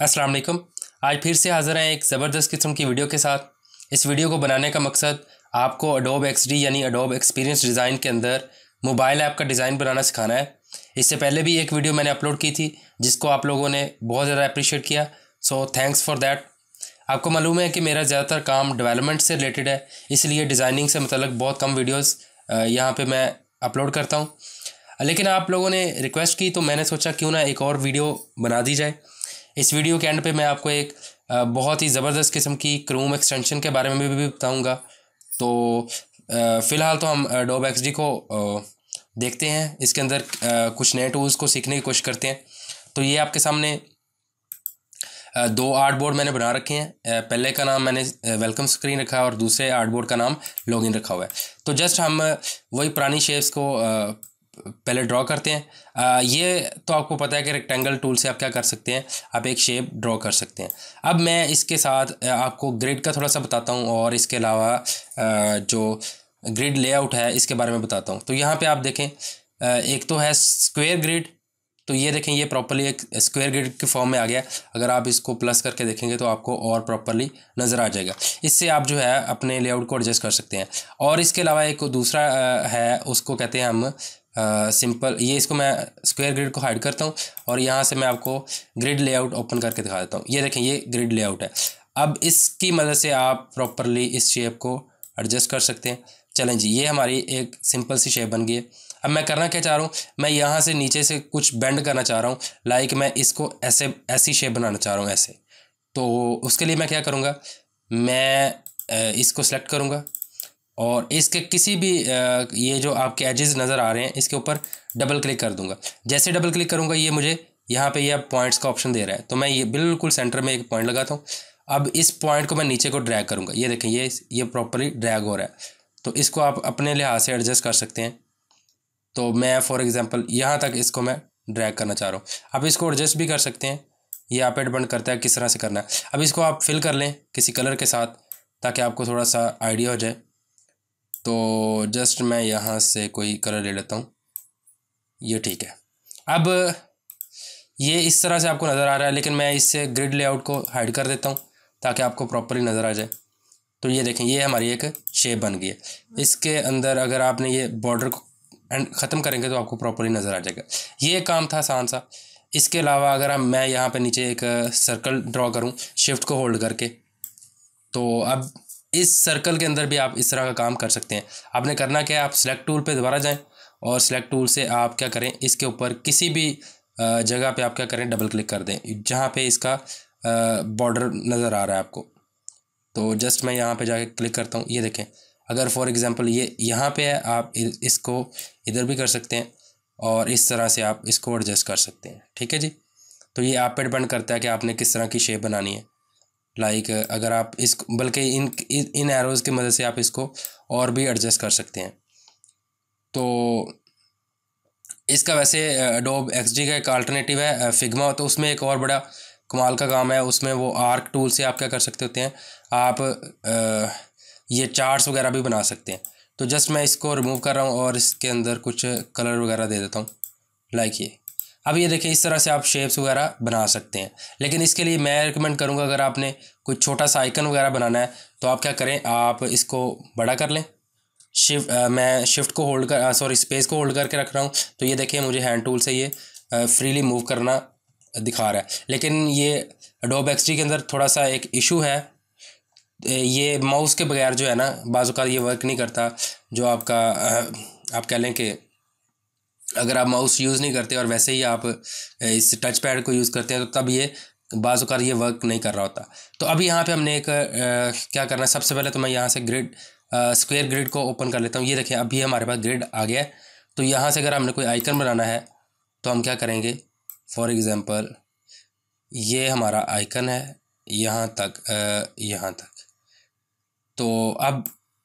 अस्सलाम वालेकुम। आज फिर से हाज़िर हैं एक ज़बरदस्त किस्म की वीडियो के साथ। इस वीडियो को बनाने का मकसद आपको अडोब एक्सडी यानी अडोब एक्सपीरियंस डिज़ाइन के अंदर मोबाइल ऐप का डिज़ाइन बनाना सिखाना है। इससे पहले भी एक वीडियो मैंने अपलोड की थी जिसको आप लोगों ने बहुत ज़्यादा अप्रिशिएट किया, सो थैंक्स फॉर दैट। आपको मालूम है कि मेरा ज़्यादातर काम डेवलपमेंट से रिलेटेड है, इसलिए डिज़ाइनिंग से मतलब बहुत कम वीडियोज़ यहाँ पर मैं अपलोड करता हूँ। लेकिन आप लोगों ने रिक्वेस्ट की तो मैंने सोचा क्यों ना एक और वीडियो बना दी जाए। इस वीडियो के एंड पे मैं आपको एक बहुत ही ज़बरदस्त किस्म की क्रोम एक्सटेंशन के बारे में भी बताऊंगा। तो फ़िलहाल तो हम अडोब एक्सडी को देखते हैं, इसके अंदर कुछ नए टूल्स को सीखने की कोशिश करते हैं। तो ये आपके सामने दो आर्टबोर्ड मैंने बना रखे हैं। पहले का नाम मैंने वेलकम स्क्रीन रखा है और दूसरे आर्टबोर्ड का नाम लॉगिन रखा हुआ है। तो जस्ट हम वही पुरानी शेप्स को पहले ड्रॉ करते हैं। ये तो आपको पता है कि रेक्टेंगल टूल से आप क्या कर सकते हैं, आप एक शेप ड्रॉ कर सकते हैं। अब मैं इसके साथ आपको ग्रिड का थोड़ा सा बताता हूँ और इसके अलावा जो ग्रिड लेआउट है इसके बारे में बताता हूँ। तो यहाँ पे आप देखें, एक तो है स्क्वायर ग्रिड। तो ये देखें, ये प्रॉपर्ली एक स्क्वायर ग्रिड के फॉर्म में आ गया। अगर आप इसको प्लस करके देखेंगे तो आपको और प्रॉपर्ली नज़र आ जाएगा। इससे आप जो है अपने लेआउट को एडजस्ट कर सकते हैं। और इसके अलावा एक दूसरा है, उसको कहते हैं हम सिंपल। ये इसको मैं स्क्वायर ग्रिड को हाइड करता हूँ और यहाँ से मैं आपको ग्रिड लेआउट ओपन करके दिखा देता हूँ। ये देखें, ये ग्रिड लेआउट है। अब इसकी मदद से आप प्रॉपर्ली इस शेप को एडजस्ट कर सकते हैं। चलें जी, ये हमारी एक सिंपल सी शेप बन गई है। अब मैं करना क्या चाह रहा हूँ, मैं यहाँ से नीचे से कुछ बेंड करना चाह रहा हूँ। लाइक मैं इसको ऐसी शेप बनाना चाह रहा हूँ, ऐसे। तो उसके लिए मैं क्या करूँगा, मैं इसको सेलेक्ट करूँगा और इसके किसी भी ये जो आपके एजेस नज़र आ रहे हैं इसके ऊपर डबल क्लिक कर दूंगा। जैसे डबल क्लिक करूंगा ये मुझे यहाँ पे ये पॉइंट्स का ऑप्शन दे रहा है। तो मैं ये बिल्कुल सेंटर में एक पॉइंट लगाता हूँ। अब इस पॉइंट को मैं नीचे को ड्रैग करूँगा। ये देखें, ये प्रॉपरली ड्रैग हो रहा है। तो इसको आप अपने लिहाज से एडजस्ट कर सकते हैं। तो मैं फॉर एग्ज़ाम्पल यहाँ तक इसको मैं ड्रैग करना चाह रहा हूँ। अब इसको एडजस्ट भी कर सकते हैं, ये आप डिपेंड करता है किस तरह से करना है। अब इसको आप फिल कर लें किसी कलर के साथ ताकि आपको थोड़ा सा आइडिया हो जाए। तो जस्ट मैं यहाँ से कोई कलर ले लेता हूँ, ये ठीक है। अब ये इस तरह से आपको नज़र आ रहा है, लेकिन मैं इससे ग्रिड लेआउट को हाइड कर देता हूँ ताकि आपको प्रॉपरली नज़र आ जाए। तो ये देखें, ये हमारी एक शेप बन गई है। इसके अंदर अगर आपने ये बॉर्डर को ख़त्म करेंगे तो आपको प्रॉपरली नज़र आ जाएगा। ये काम था आसान सा। इसके अलावा अगर मैं यहाँ पर नीचे एक सर्कल ड्रॉ करूँ शिफ्ट को होल्ड करके, तो अब इस सर्कल के अंदर भी आप इस तरह का काम कर सकते हैं। आपने करना क्या है, आप सेलेक्ट टूल पे दोबारा जाएं और सेलेक्ट टूल से आप क्या करें, इसके ऊपर किसी भी जगह पे आप क्या करें, डबल क्लिक कर दें जहाँ पे इसका बॉर्डर नज़र आ रहा है आपको। तो जस्ट मैं यहाँ पे जाके क्लिक करता हूँ। ये देखें, अगर फॉर एग्ज़ाम्पल ये यहाँ पे है, आप इसको इधर भी कर सकते हैं और इस तरह से आप इसको एडजस्ट कर सकते हैं। ठीक है जी। तो ये आप पे डिपेंड करता है कि आपने किस तरह की शेप बनानी है। लाइक अगर आप इसको बल्कि इन एरोज़ की मदद से आप इसको और भी एडजस्ट कर सकते हैं। तो इसका वैसे अडोब एक्सडी का एक अल्टरनेटिव है फिग्मा। तो उसमें एक और बड़ा कमाल का काम है, उसमें वो आर्क टूल से आप क्या कर सकते होते हैं, आप ये चार्ट्स वगैरह भी बना सकते हैं। तो जस्ट मैं इसको रिमूव कर रहा हूँ और इसके अंदर कुछ कलर वगैरह दे देता हूँ, लाइक ये। अब ये देखिए, इस तरह से आप शेप्स वगैरह बना सकते हैं। लेकिन इसके लिए मैं रिकमेंड करूँगा, अगर आपने कोई छोटा सा आइकन वगैरह बनाना है तो आप क्या करें, आप इसको बड़ा कर लें। मैं शिफ्ट को होल्ड कर स्पेस को होल्ड करके रख रहा हूँ। तो ये देखिए, मुझे हैंड टूल से ये फ्रीली मूव करना दिखा रहा है। लेकिन ये अडोब एक्सडी के अंदर थोड़ा सा एक इशू है, ये माउस के बगैर जो है ना, बाज़ औक़ात ये वर्क नहीं करता। जो आपका आप कह लें कि अगर आप माउस यूज़ नहीं करते और वैसे ही आप इस टच पैड को यूज़ करते हैं तो तब ये बाज़ औक़ात ये वर्क नहीं कर रहा होता। तो अभी यहाँ पे हमने एक क्या करना है, सबसे पहले तो मैं यहाँ से ग्रिड स्क्वायर ग्रिड को ओपन कर लेता हूँ। ये देखिए, अभी हमारे पास ग्रिड आ गया है। तो यहाँ से अगर हमने कोई आइकन बनाना है तो हम क्या करेंगे, फॉर एग्ज़ाम्पल ये हमारा आइकन है यहाँ तक, यहाँ तक। तो अब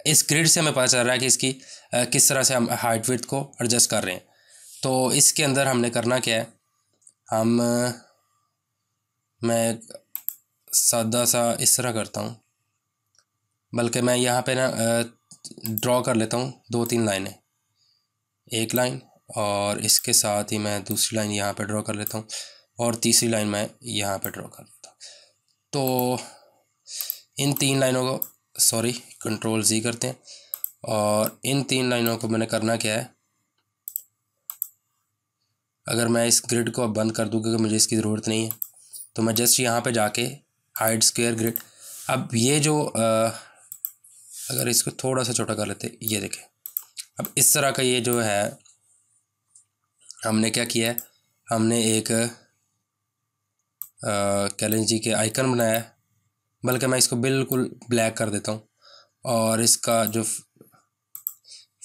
इस ग्रिड से हमें पता चल रहा है कि इसकी किस तरह से हम हाइट विड्थ को एडजस्ट कर रहे हैं। तो इसके अंदर हमने करना क्या है, मैं सादा सा इस तरह करता हूँ, बल्कि मैं यहाँ पे ना ड्रॉ कर लेता हूँ 2-3 लाइनें, एक लाइन और इसके साथ ही मैं दूसरी लाइन यहाँ पे ड्रॉ कर लेता हूँ और तीसरी लाइन मैं यहाँ पे ड्रॉ कर लेता तो इन 3 लाइनों को सॉरी कंट्रोल Z करते हैं, और इन 3 लाइनों को मैंने करना क्या है, अगर मैं इस ग्रिड को अब बंद कर दूँ क्योंकि मुझे इसकी ज़रूरत नहीं है, तो मैं जस्ट यहाँ पे जाके हाइड स्क्वायर ग्रिड, अब ये जो अगर इसको थोड़ा सा छोटा कर लेते, ये देखें अब इस तरह का ये जो है, हमने क्या किया है, हमने एक कैलेंडर जी के आइकन बनाया है, बल्कि मैं इसको बिल्कुल ब्लैक कर देता हूँ और इसका जो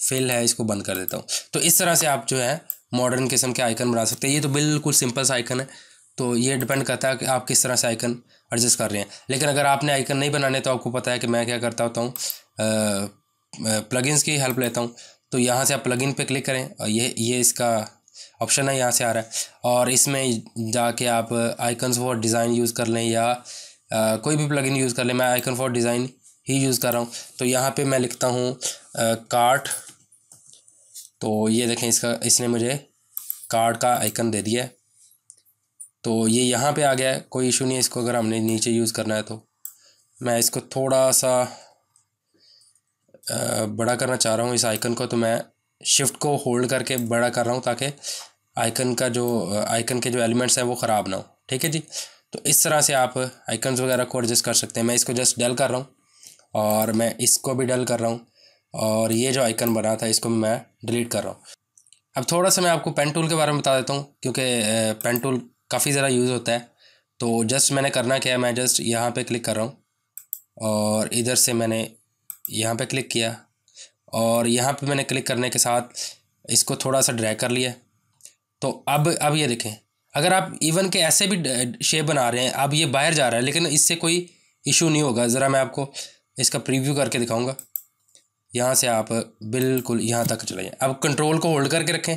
फिल है इसको बंद कर देता हूँ। तो इस तरह से आप जो है मॉडर्न किस्म के आइकन बना सकते हैं। ये तो बिल्कुल सिंपल सा आइकन है, तो ये डिपेंड करता है कि आप किस तरह से आइकन एडजस्ट कर रहे हैं। लेकिन अगर आपने आइकन नहीं बनाने तो आपको पता है कि मैं क्या करता होता हूँ, प्लगइन्स की हेल्प लेता हूँ। तो यहाँ से आप प्लगइन पे क्लिक करें और ये इसका ऑप्शन है, यहाँ से आ रहा है, और इसमें जाके आप आइकन्स फॉर डिज़ाइन यूज़ कर लें या कोई भी प्लगइन यूज़ कर लें। मैं icon for design he use कर रहा हूँ। तो यहाँ पे मैं लिखता हूँ कार्ट, तो ये देखें इसने मुझे कार्ड का आइकन दे दिया है, तो ये यहाँ पे आ गया है, कोई इशू नहीं है। इसको अगर हमने नीचे यूज़ करना है तो मैं इसको थोड़ा सा बड़ा करना चाह रहा हूँ इस आइकन को, तो मैं शिफ्ट को होल्ड करके बड़ा कर रहा हूँ ताकि आइकन के जो एलिमेंट्स हैं वो ख़राब ना हो। ठीक है जी, तो इस तरह से आप आइकन्स वगैरह को एडजस्ट कर सकते हैं। मैं इसको जस्ट डल कर रहा हूँ और मैं इसको भी डल कर रहा हूँ, और ये जो आइकन बना था इसको मैं डिलीट कर रहा हूँ। अब थोड़ा सा मैं आपको पेन टूल के बारे में बता देता हूँ, क्योंकि पेन टूल काफ़ी ज़्यादा यूज़ होता है। तो जस्ट मैंने करना क्या है, मैं जस्ट यहाँ पे क्लिक कर रहा हूँ और इधर से मैंने यहाँ पे क्लिक किया, और यहाँ पे मैंने क्लिक करने के साथ इसको थोड़ा सा ड्रैग कर लिया। तो अब ये देखें, अगर आप इवन के ऐसे भी शेप बना रहे हैं, अब ये बाहर जा रहा है लेकिन इससे कोई इशू नहीं होगा। ज़रा मैं आपको इसका प्रीव्यू करके दिखाऊंगा। यहाँ से आप बिल्कुल यहाँ तक चले जाएं। अब कंट्रोल को होल्ड करके रखें,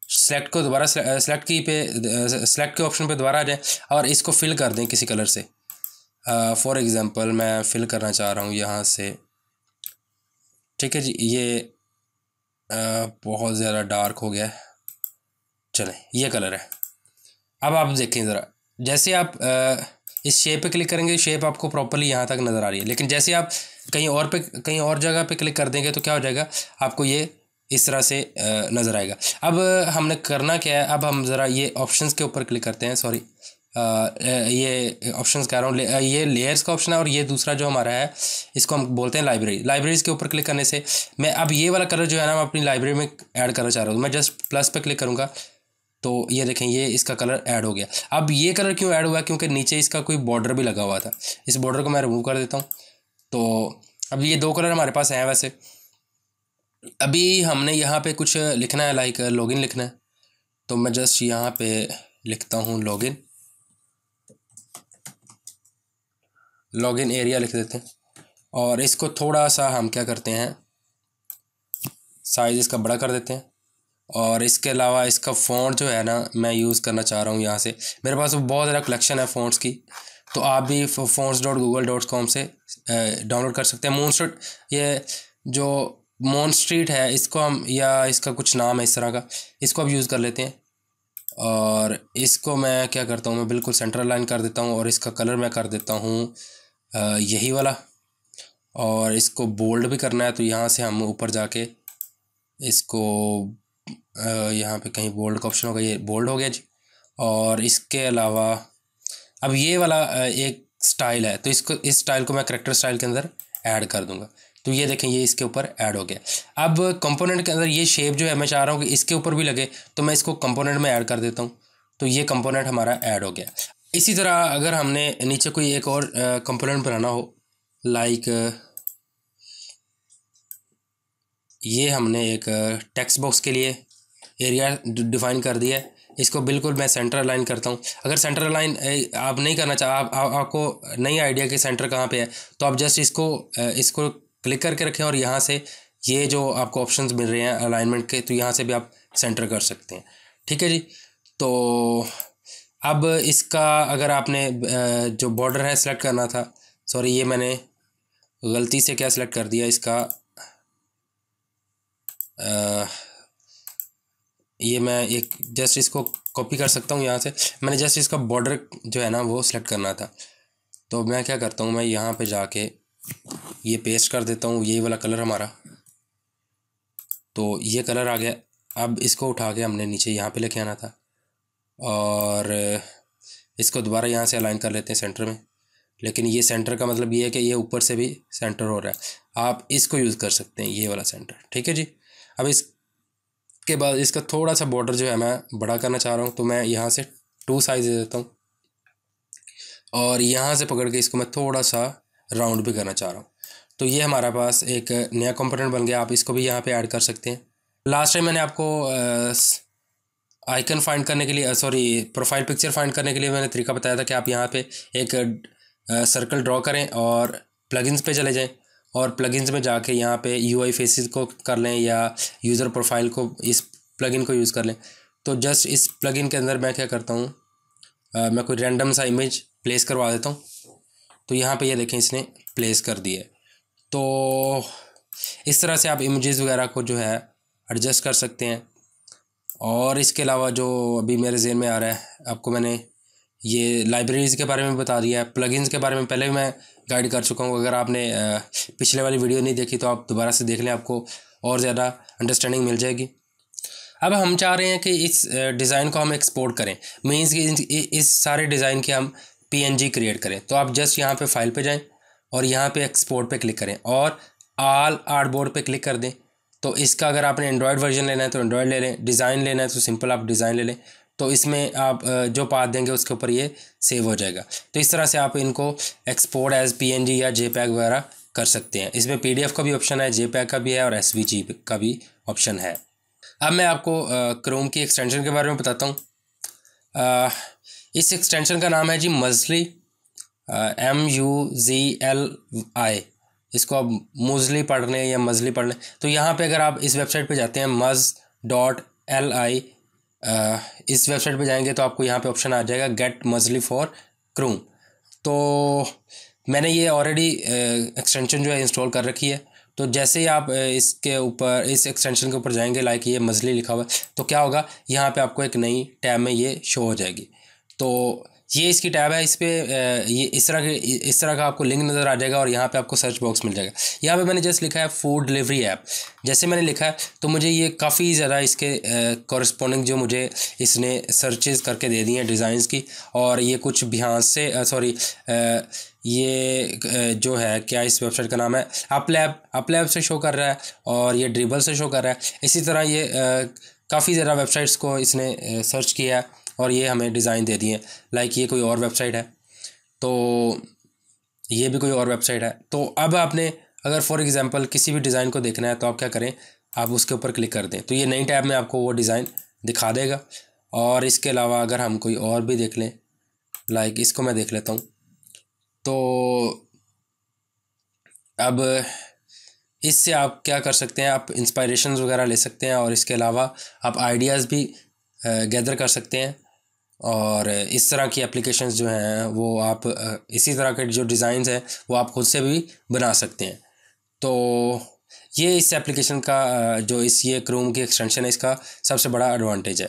सेलेक्ट को दोबारा सेलेक्ट के ऑप्शन पे दोबारा आ जाएं और इसको फिल कर दें किसी कलर से। फॉर एग्ज़ाम्पल मैं फिल करना चाह रहा हूँ यहाँ से। ठीक है जी, ये बहुत ज़्यादा डार्क हो गया है, चलें ये कलर है। अब आप देखें ज़रा, जैसे आप इस शेप पे क्लिक करेंगे, शेप आपको प्रॉपर्ली यहाँ तक नज़र आ रही है, लेकिन जैसे आप कहीं और जगह पे क्लिक कर देंगे तो क्या हो जाएगा, आपको ये इस तरह से नज़र आएगा। अब हमने करना क्या है, अब हम ज़रा ये ऑप्शंस के ऊपर क्लिक करते हैं। सॉरी, ये ऑप्शंस कह रहा हूँ, ये लेयर्स का ऑप्शन है, और ये दूसरा जो हमारा है इसको हम बोलते हैं लाइब्रेरीज़ के ऊपर क्लिक करने से मैं अब ये वाला कलर जो है ना मैं अपनी लाइब्रेरी में ऐड करना चाह रहा हूँ। मैं जस्ट प्लस पे क्लिक करूँगा तो ये देखें ये इसका कलर ऐड हो गया। अब ये कलर क्यों ऐड हुआ, क्योंकि नीचे इसका कोई बॉर्डर भी लगा हुआ था। इस बॉर्डर को मैं रिमूव कर देता हूँ। तो अब ये 2 कलर हमारे पास हैं। वैसे अभी हमने यहाँ पे कुछ लिखना है, लाइक लॉगिन लिखना है, तो मैं जस्ट यहाँ पे लिखता हूँ लॉगिन एरिया लिख देते हैं, और इसको थोड़ा सा हम क्या करते हैं, साइज़ इसका बड़ा कर देते हैं। और इसके अलावा इसका फ़ॉन्ट जो है ना मैं यूज़ करना चाह रहा हूँ यहाँ से। मेरे पास बहुत ज़्यादा कलेक्शन है फ़ॉन्ट्स की, तो आप भी fonts.google.com से डाउनलोड कर सकते हैं। ये जो मोन स्ट्रीट है इसको हम, या इसका कुछ नाम है इस तरह का, इसको अब यूज़ कर लेते हैं। और इसको मैं क्या करता हूँ, मैं बिल्कुल सेंटर लाइन कर देता हूँ, और इसका कलर मैं कर देता हूँ यही वाला। और इसको बोल्ड भी करना है, तो यहाँ से हम ऊपर जाके इसको यहाँ पे कहीं बोल्ड का ऑप्शन होगा, ये बोल्ड हो गया जी। और इसके अलावा अब ये वाला एक स्टाइल है, तो इस स्टाइल को मैं करेक्टर स्टाइल के अंदर ऐड कर दूंगा। तो ये देखें ये इसके ऊपर ऐड हो गया। अब कंपोनेंट के अंदर ये शेप जो है मैं चाह रहा हूँ कि इसके ऊपर भी लगे, तो मैं इसको कंपोनेंट में ऐड कर देता हूँ, तो ये कंपोनेंट हमारा ऐड हो गया। इसी तरह अगर हमने नीचे कोई एक और कंपोनेंट बनाना हो, लाइक ये हमने एक टेक्स्ट बॉक्स के लिए एरिया डिफाइन कर दिया है, इसको बिल्कुल मैं सेंटर लाइन करता हूँ। अगर सेंटर लाइन आप नहीं करना चाह, आपको नहीं आइडिया कि सेंटर कहाँ पे है, तो आप जस्ट इसको क्लिक करके रखें, और यहाँ से ये जो आपको ऑप्शंस मिल रहे हैं अलाइनमेंट के, तो यहाँ से भी आप सेंटर कर सकते हैं। ठीक है जी, तो अब इसका अगर आपने जो बॉर्डर है सेलेक्ट करना था, सॉरी ये मैंने गलती से क्या सेलेक्ट कर दिया, इसका ये मैं एक जस्ट इसको कॉपी कर सकता हूँ यहाँ से। मैंने जस्ट इसका बॉर्डर जो है ना वो सिलेक्ट करना था, तो मैं क्या करता हूँ, मैं यहाँ पे जाके ये पेस्ट कर देता हूँ, यही वाला कलर हमारा। तो ये कलर आ गया। अब इसको उठा के हमने नीचे यहाँ पे लेके आना था और इसको दोबारा यहाँ से अलाइन कर लेते हैं सेंटर में। लेकिन ये सेंटर का मतलब ये है कि ये ऊपर से भी सेंटर हो रहा है। आप इसको यूज़ कर सकते हैं, ये वाला सेंटर, ठीक है जी। अब इसके बाद इसका थोड़ा सा बॉर्डर जो है मैं बड़ा करना चाह रहा हूँ, तो मैं यहाँ से 2 साइज दे देता हूँ और यहाँ से पकड़ के इसको मैं थोड़ा सा राउंड भी करना चाह रहा हूँ। तो ये हमारे पास एक नया कंपोनेंट बन गया। आप इसको भी यहाँ पे ऐड कर सकते हैं। लास्ट टाइम मैंने आपको आइकन फाइंड करने के लिए, प्रोफाइल पिक्चर फाइंड करने के लिए मैंने तरीका बताया था कि आप यहाँ पे एक सर्कल ड्रॉ करें और प्लगइन्स पे चले जाएं और प्लगइन्स में जाके यहाँ पे यूआई फेसेस को कर लें या यूज़र प्रोफाइल को, इस प्लगइन को यूज़ कर लें। तो जस्ट इस प्लगइन के अंदर मैं क्या करता हूँ, मैं कोई रैंडम सा इमेज प्लेस करवा देता हूँ। तो यहाँ पे ये देखें इसने प्लेस कर दिया है। तो इस तरह से आप इमेजेस वगैरह को जो है एडजस्ट कर सकते हैं। और इसके अलावा जो अभी मेरे ज़हन में आ रहा है, आपको मैंने ये लाइब्रेरीज़ के बारे में बता दिया है। प्लगइन्स के बारे में पहले भी मैं गाइड कर चुका हूँ। अगर आपने पिछले वाली वीडियो नहीं देखी तो आप दोबारा से देख लें, आपको और ज़्यादा अंडरस्टैंडिंग मिल जाएगी। अब हम चाह रहे हैं कि इस डिज़ाइन को हम एक्सपोर्ट करें, मीन्स कि इस सारे डिज़ाइन के हम PNG क्रिएट करें। तो आप जस्ट यहाँ पे फाइल पे जाएं और यहाँ पे एक्सपोर्ट पे क्लिक करें और ऑल आर्टबोर्ड पे क्लिक कर दें। तो इसका अगर आपने एंड्रॉयड वर्जन लेना है तो एंड्रॉयड ले लें, डिज़ाइन लेना है तो सिंपल आप डिज़ाइन ले लें। तो इसमें आप जो पाथ देंगे उसके ऊपर ये सेव हो जाएगा। तो इस तरह से आप इनको एक्सपोर्ट एज PNG या JPEG वगैरह कर सकते हैं। इसमें PDF का भी ऑप्शन है, JPEG का भी है और SVG का भी ऑप्शन है। अब मैं आपको क्रोम की एक्सटेंशन के बारे में बताता हूँ। इस एक्सटेंशन का नाम है जी मज़ली, MUZLI। इसको आप मुज़ली पढ़ लें या मज़ली पढ़ लें। तो यहाँ पे अगर आप इस वेबसाइट पे जाते हैं muz.li, इस वेबसाइट पे जाएंगे तो आपको यहाँ पे ऑप्शन आ जाएगा गेट मज़ली फॉर क्रोम। तो मैंने ये ऑलरेडी एक्सटेंशन जो है इंस्टॉल कर रखी है। तो जैसे ही आप इसके ऊपर, इस एक्सटेंशन के ऊपर जाएंगे, लाइक ये मज़ली लिखा हुआ है, तो क्या होगा, यहाँ पे आपको एक नई टैब में ये शो हो जाएगी। तो ये इसकी टैब है। इस पर ये इस तरह का आपको लिंक नज़र आ जाएगा और यहाँ पे आपको सर्च बॉक्स मिल जाएगा। यहाँ पे मैंने जस्ट लिखा है फूड डिलीवरी ऐप। जैसे मैंने लिखा है तो मुझे ये काफ़ी ज़्यादा इसके कॉरस्पॉन्डिंग जो मुझे इसने सर्चेस करके दे दी हैं डिज़ाइंस की। और ये कुछ बिहार से ये जो है, क्या इस वेबसाइट का नाम है, अपलैब से शो कर रहा है और ये ड्रिबल से शो कर रहा है। इसी तरह ये काफ़ी ज़्यादा वेबसाइट्स को इसने सर्च किया है और ये हमें डिज़ाइन दे दिए। लाइक ये कोई और वेबसाइट है, तो ये भी कोई और वेबसाइट है। तो अब आपने अगर फॉर एग्ज़ाम्पल किसी भी डिज़ाइन को देखना है तो आप क्या करें, आप उसके ऊपर क्लिक कर दें तो ये नई टैब में आपको वो डिज़ाइन दिखा देगा। और इसके अलावा अगर हम कोई और भी देख लें, लाइक इसको मैं देख लेता हूँ। तो अब इससे आप क्या कर सकते हैं, आप इंस्पायरेशंस वगैरह ले सकते हैं और इसके अलावा आप आइडियाज़ भी गैदर कर सकते हैं। और इस तरह की एप्लीकेशंस जो हैं वो आप इसी तरह के जो डिज़ाइंस हैं वो आप खुद से भी बना सकते हैं। तो ये इस एप्लीकेशन का जो ये क्रोम की एक्सटेंशन है, इसका सबसे बड़ा एडवांटेज है।